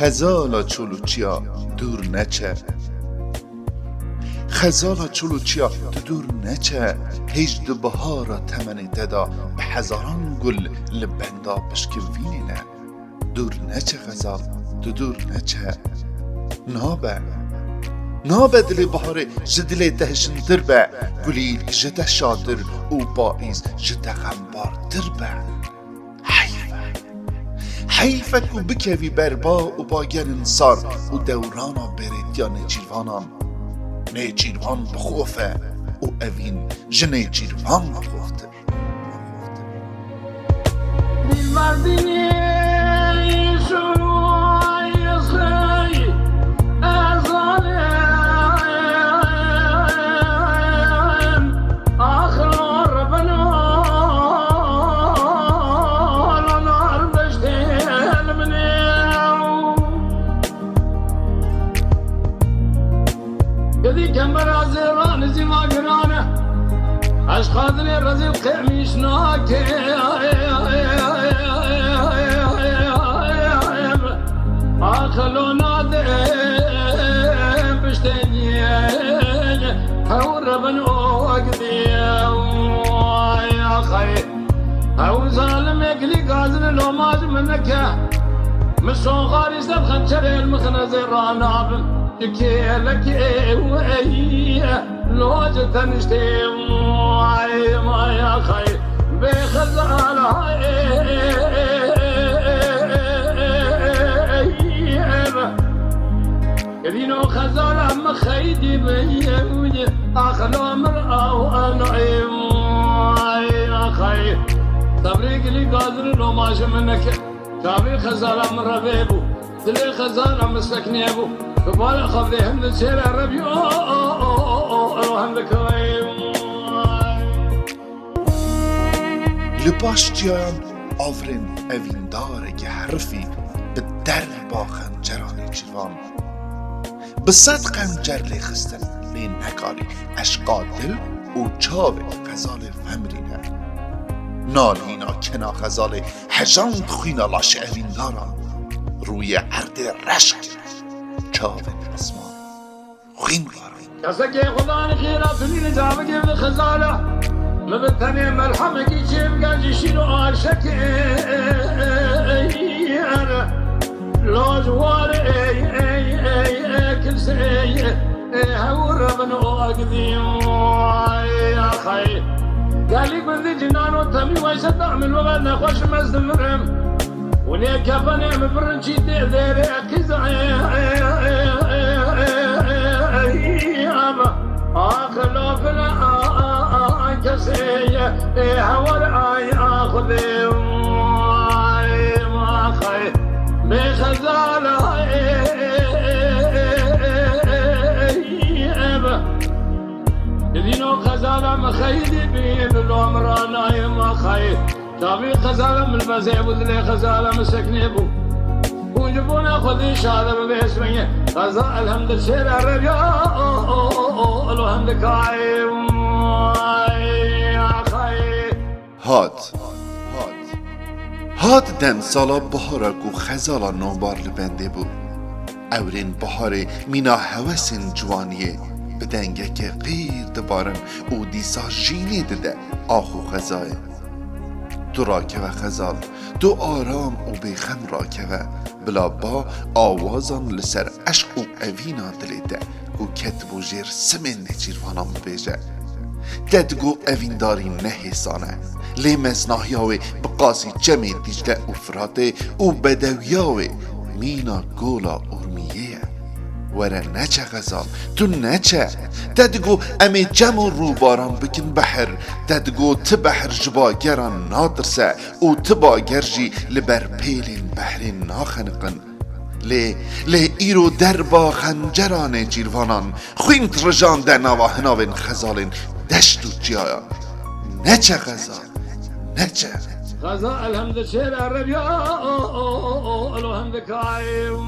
خزالا چلوچیا دور نچه خزالا چلوچیا تو دور نچه هیچ دو بهارا تمنی ددا به هزاران گل لبندا بشکوینی نه دور نچه خزال تو دور نچه نابه دل بهاره جدل دهشن در به گلیل جده شادر و باعث جده غمبار در به حیفه کو بکوی بربا و باگر انصار و دورانا برید یا نجیروانان نجیروان بخوفه و اوین جنجیروان بخوفتر بیمردینی شروعی خی ازالیم آخر بنا لنار بشتیل منیو یدی کمبر آزیران زیما گرانه اش خاطر رزق قمیش ناکه آخلو ناده بشتنی او ربن اوگدی یا خی او ظالم اکلی قازن لوماج منکه مشون خارج دب خنچر المخنز رانابن یکی لکی وی لوج تنشتی ما یا خی بخزال يدينو خزالة مخيدي بيوي أخلو مرأة وأنعيم أخي تبريك لي قادر لو ماشي منك تابي خزالة من ربيبو دلي خزالة مسكنيبو ببالي خفليهم لسير الربيو أروهم لكويم لباشتیان آورین اوینداره که حرفی به در با خنجران جیوان به صد خنجر لیخستن لی نکاری اشقا دل و چاو غزال فمرینه نالینا کنا غزال هجاند خوینا لاش اویندارا روی عرد رشک چاو اسمان خوین بارا کسا که خدا نخیرا تونی نجابه که خزاله لبتني ملحمك يجيب قاعد يشيلوا عاشك لو جواري كل سي هور من اقدي يا خي قال لي بندي جنان وتمي ويش تعمل وغنى خوش مزمرم وليك كفني مبرنشي ديري كزع اخلو فلا كسية هور آي آخذي ما خي بخزال يدينو خزالة مخيدي بيد العمران ما خي تابي خزالة من البزيب ودلي خزالة مسكنيبو وجبونا خذي شادر باسمي خزال الحمد الشير الرجاء الحمد كايم هات دن سالا بهارا گو خزالا نوبار لبنده بود اورین بهار مینا هوسین جوانیه بدنگه که غیر دبارن او دیسا جینی دده آخو خزایه تو راکوه خزال دو آرام و بیخم راکوه بلا با آوازان لسر عشق و اوینا دلیده گو کتب و جیر سمن نجیروانم بیجه ددگو اوینداری نهیسانه لی مزناهیاوی بقاسی جمع دیجده و فراته و بدویاوی مینا گولا ارمیه وره نچه غزال تو نچه ددگو امی جمع رو باران بکن بحر ددگو ت بحر جباگران نادرسه و ت باگرجی لبر پیلین بحرین ناخنقن لی ایرو در با خنجران جیروانان خوینت رجان در نواهناوین خزالین دشت و جیایان نچه غزال نچه غزال الحمد شیر الربيع الحمد كايم